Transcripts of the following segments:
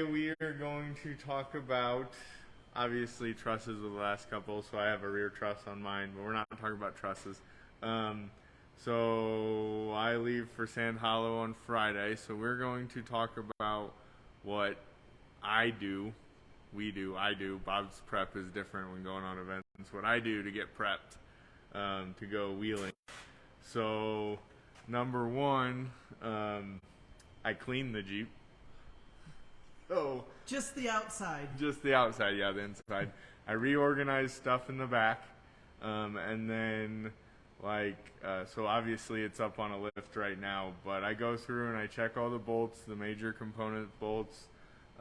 we are going to talk about, obviously, trusses with the last couple, so I have a rear truss on mine, but we're not talking about trusses. So I leave for Sand Hollow on Friday, so we're going to talk about what I do. Bob's prep is different when going on events. What I do to get prepped to go wheeling. So, number one, I clean the Jeep. Oh, just the outside. Just the outside, yeah, the inside. I reorganize stuff in the back, and then, so obviously it's up on a lift right now, but I go through and I check all the bolts, the major component bolts.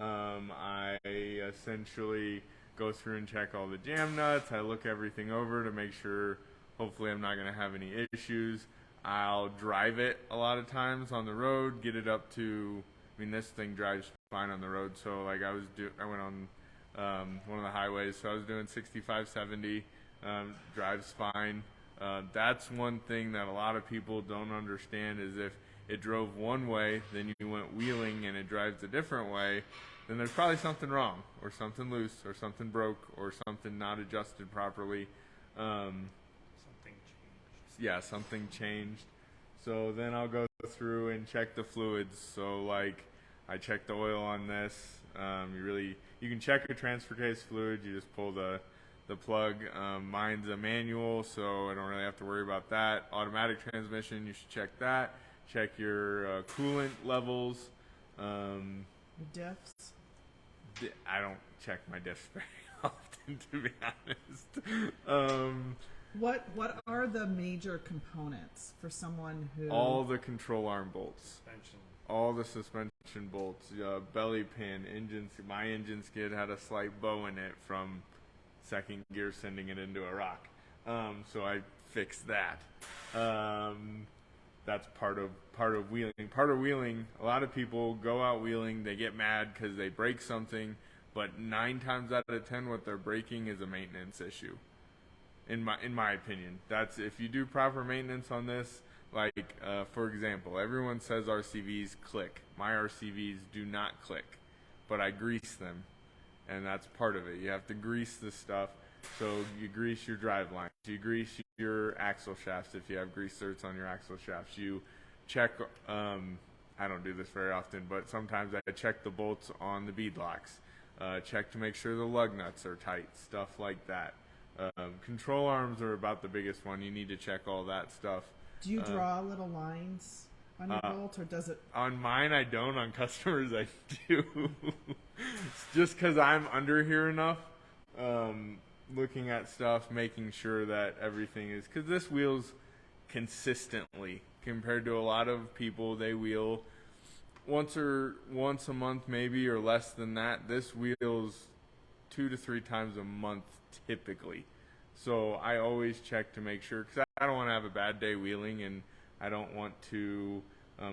I essentially go through and check all the jam nuts. I look everything over to make sure, hopefully I'm not going to have any issues. I'll drive it a lot of times on the road, get it up to, this thing drives fine on the road. So I went on one of the highways, so I was doing 65, 70, drives fine. That's one thing that a lot of people don't understand is if it drove one way, then you went wheeling and it drives a different way, then there's probably something wrong, or something loose, or something broke, or something not adjusted properly. Something changed. Yeah, something changed. So then I'll go through and check the fluids. So I check the oil on this. You can check a transfer case fluid. You just pull the plug. Mine's a manual, so I don't really have to worry about that. Automatic transmission, you should check that. Check your coolant levels. Diffs? I don't check my diffs very often, to be honest. What are the major components for someone who... All the control arm bolts. Suspension. All the suspension bolts. Belly pin, my engine skid had a slight bow in it from second gear sending it into a rock. So I fixed that. That's part of wheeling. Part of wheeling, a lot of people go out wheeling, they get mad because they break something, but 9 times out of 10 what they're breaking is a maintenance issue. In my opinion, that's if you do proper maintenance on this. For example, everyone says RCVs click. My RCVs do not click, but I grease them, and that's part of it. You have to grease the stuff. So you grease your drive lines. You grease your axle shafts if you have grease zerks on your axle shafts. You check, I don't do this very often, but sometimes I check the bolts on the bead locks. Check to make sure the lug nuts are tight, stuff like that. Control arms are about the biggest one. You need to check all that stuff. Do you draw little lines on your bolt, or does it? On mine, I don't. On customers, I do. Just because I'm under here enough. Looking at stuff, making sure that everything is, because this wheels consistently compared to a lot of people. They wheel once a month maybe, or less than that. This wheels 2 to 3 times a month typically. So I always check to make sure, because I don't want to have a bad day wheeling, and I don't want to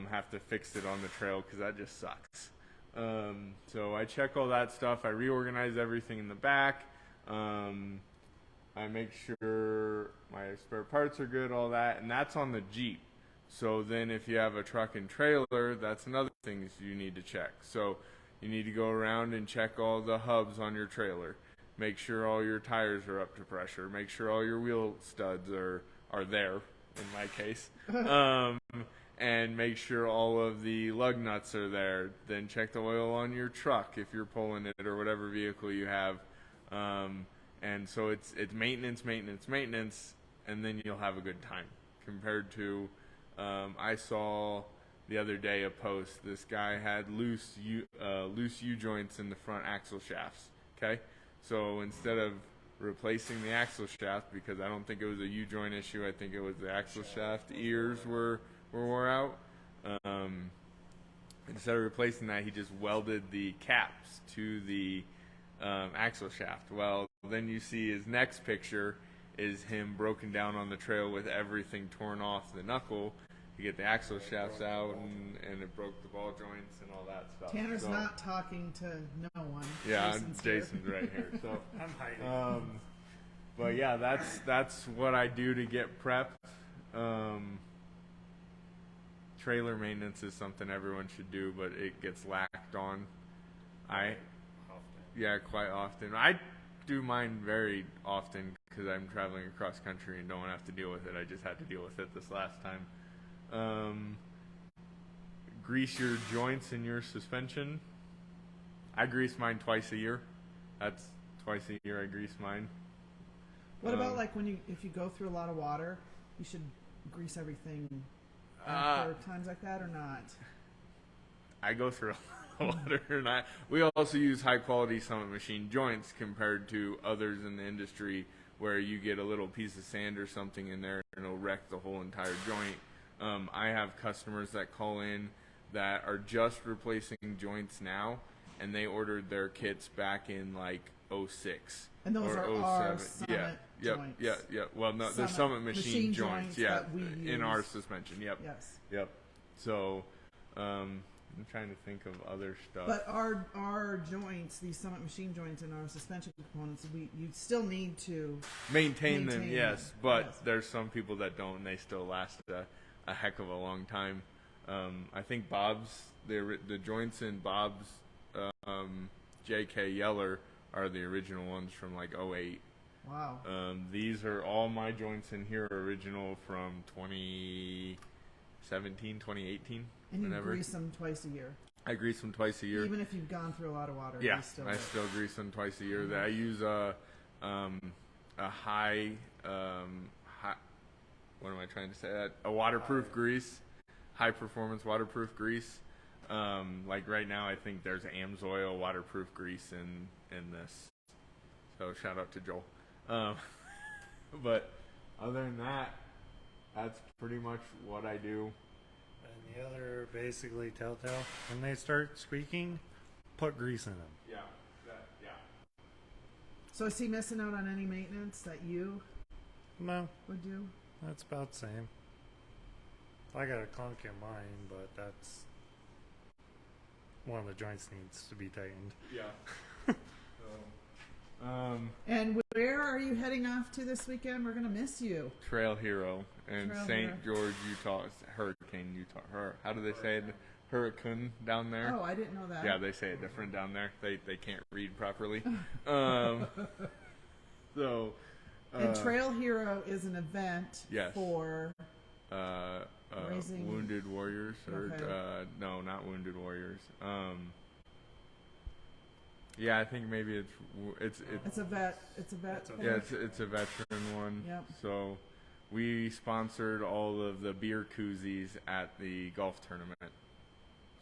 have to fix it on the trail, because that just sucks. So I check all that stuff. I reorganize everything in the back. I make sure my spare parts are good, all that, and that's on the Jeep. So then if you have a truck and trailer, that's another thing you need to check. So you need to go around and check all the hubs on your trailer. Make sure all your tires are up to pressure. Make sure all your wheel studs are there, in my case. And make sure all of the lug nuts are there. Then check the oil on your truck if you're pulling it, or whatever vehicle you have. And so it's maintenance, and then you'll have a good time. Compared to, I saw the other day a post. This guy had loose U-joints in the front axle shafts. Okay, so instead of replacing the axle shaft, because I don't think it was a U-joint issue, I think it was the axle shaft ears were wore out. Instead of replacing that, he just welded the caps to the axle shaft. Well, then you see his next picture is him broken down on the trail with everything torn off the knuckle to get the axle shafts out, and it broke the ball joints and all that stuff. Tanner's not talking to no one. Yeah, Jason's right here. So I'm hiding. But yeah, that's what I do to get prepped. Trailer maintenance is something everyone should do, but it gets lacked on. I Often. Yeah, quite often. I do mine very often because I'm traveling across country and don't have to deal with it. I just had to deal with it this last time. Grease your joints in your suspension. I grease mine twice a year. That's twice a year I grease mine. What about like if you go through a lot of water, you should grease everything after times like that or not? I go through a lot of water, and we also use high quality Summit machine joints compared to others in the industry where you get a little piece of sand or something in there and it'll wreck the whole entire joint. I have customers that call in that are just replacing joints now, and they ordered their kits back in like 06. And those or are our 07. Summit joints. Yeah. Well, no, they're Summit Summit machine joints. Yeah, that we in our use. suspension. Yep. Yes. Yep. So, I'm trying to think of other stuff. But our joints, these Summit machine joints and our suspension components, you still need to maintain them, yes. them, But yes. there's some people that don't, and they still last a heck of a long time. I think Bob's, the joints in Bob's J.K. Yeller are the original ones from like 08. Wow. These are all my joints in here are original from 2017, 2018. And you whenever. grease them twice a year. I grease them twice a year. Even if you've gone through a lot of water. Yeah, you still I do. still grease them twice a year. I use a high, what am I trying to say? A waterproof grease, high performance waterproof grease. Like right now, I think there's Amsoil waterproof grease in this. So shout out to Joel. But other than that, that's pretty much what I do. And the other basically telltale, when they start squeaking, put grease in them. Yeah. So is he missing out on any maintenance that you No, would do? that's about the same. I got a clunk in mine, but that's one of the joints needs to be tightened. Yeah. And where are you heading off to this weekend? We're gonna miss you. Trail Hero in Trail St. Hero. George, Utah. It's Hurricane, Utah. How do they say it? Hurricane down there? Oh, I didn't know that. Yeah, they say it different down there. They can't read properly. So. And Trail Hero is an event Yes. for raising Wounded Warriors, or Okay. no, not Wounded Warriors. Yeah, I think maybe it's it's a vet. It's a vet. It's a- thing. yeah, it's a veteran one. Yep. So we sponsored all of the beer koozies at the golf tournament.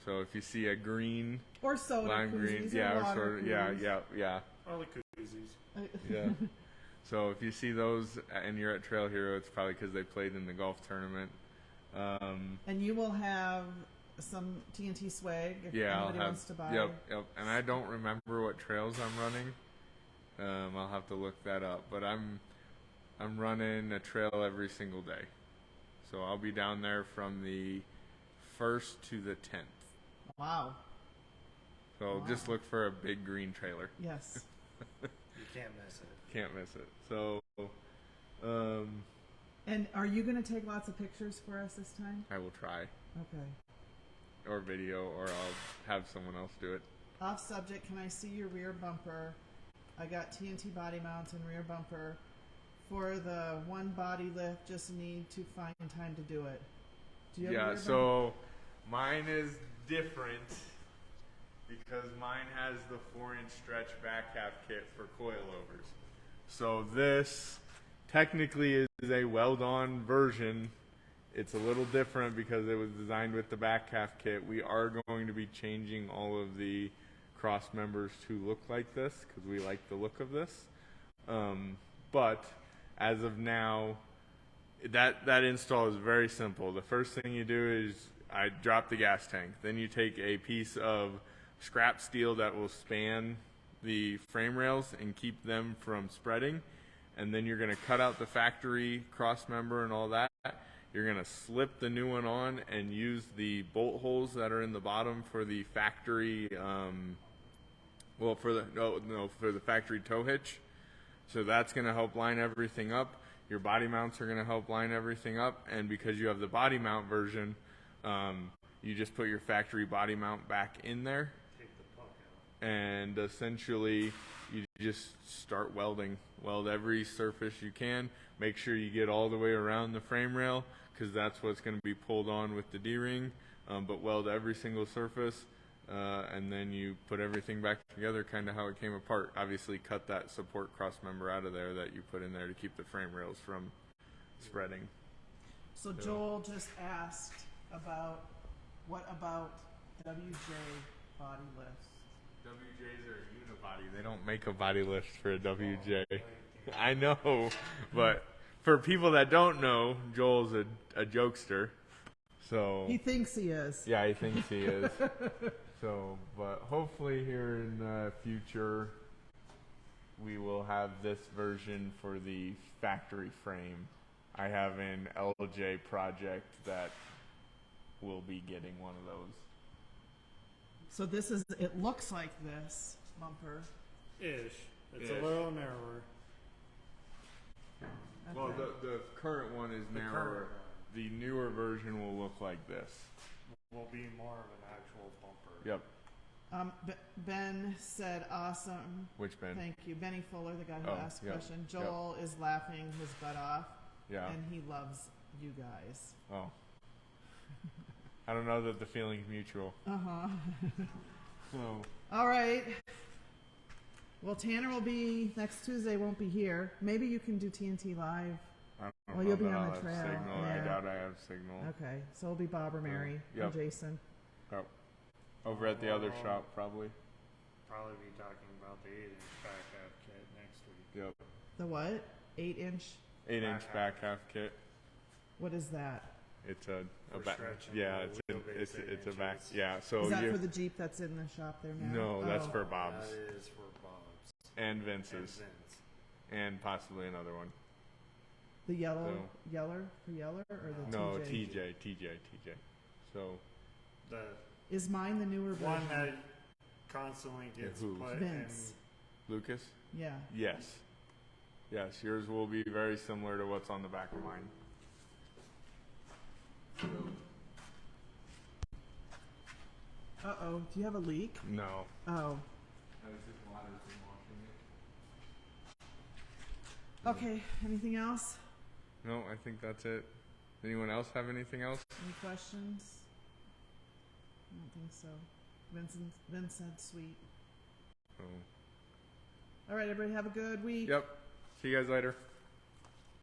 So if you see a green, Or soda lime green, koozies yeah, or or water sort of, yeah, koozies. All the koozies. yeah. So if you see those and you're at Trail Hero, it's probably because they played in the golf tournament. And you will have some TNT swag if Yeah, I'll anybody have. wants to buy. Yep. And I don't remember what trails I'm running. I'll have to look that up. But I'm running a trail every single day, so I'll be down there from the 1st to the 10th. Wow. So Wow. just look for a big green trailer. Yes. You can't miss it. Can't miss it. So, And are you going to take lots of pictures for us this time? I will try, Okay. or video, or I'll have someone else do it. Off subject, can I see your rear bumper? I got TNT body mounts and rear bumper. For the one body lift, just need to find time to do it. Do you have a Yeah, rear so mine is different because mine has the 4-inch stretch back half kit for coilovers. So this technically is a weld-on version. It's a little different because it was designed with the back half kit. We are going to be changing all of the cross members to look like this because we like the look of this. But as of now, that install is very simple. The first thing you do is I drop the gas tank. Then you take a piece of scrap steel that will span the frame rails and keep them from spreading. And then you're going to cut out the factory cross member and all that. You're going to slip the new one on and use the bolt holes that are in the bottom for the factory, for the factory tow hitch. So that's going to help line everything up. Your body mounts are going to help line everything up. And because you have the body mount version, you just put your factory body mount back in there. Take the puck out. and essentially you just start welding. Weld every surface you can. Make sure you get all the way around the frame rail, because that's what's going to be pulled on with the D-ring. But weld every single surface, and then you put everything back together kind of how it came apart. Obviously cut that support cross member out of there that you put in there to keep the frame rails from spreading. So Joel just asked about, what about WJ body lifts? WJs are unibody. They don't make a body lift for a WJ. I know, but for people that don't know, Joel's a jokester. So He thinks he is. yeah, he thinks he is. So, but hopefully here in the future, we will have this version for the factory frame. I have an LJ project that will be getting one of those. So this is, it looks like this bumper. Ish. It's Ish. a little narrower. Well, Okay. the current one is The narrower. current The newer version will look like this. will be more of an actual bumper. Yep. Ben said awesome. Which Ben? Thank you. Benny Fuller, the guy who Oh, asked the yep, question. Joel is laughing his butt off, Yeah. and he loves you guys. Oh. I don't know that the feeling's mutual. Uh-huh. So All right. Well, Tanner will be, next Tuesday won't be here. Maybe you can do TNT Live. I don't Well, know you'll be that on I'll the have trail, signal. I yeah. doubt I have signal. Okay. So it'll be Bob or Mary Yep. or Jason. Oh. Over at the other shop, probably. Probably be talking about the 8-inch back half kit next week. Yep. The what? 8-inch? 8-inch Back back half kit. What is that? It's a For back. stretching Yeah, the it's wheelbase it's a 8 back. inches. Yeah. So Is that you. for the Jeep that's in the shop there now? No, that's Oh. for Bob's That is for Bob's. and And Vince's Vince. and possibly another one. The yellow, So- Yeller or the No, TJ? TJ. So The Is mine the newer version? one that constantly gets who? put Vince. Lucas. Yeah. Yes. Yes, yours will be very similar to what's on the back of mine. Uh-oh. Do you have a leak? No. Oh. I was just water from washing it. Okay. Anything else? No, I think that's it. Anyone else have anything else? Any questions? I don't think so. Vincent, sweet. Oh. All right, everybody have a good week. Yep. See you guys later.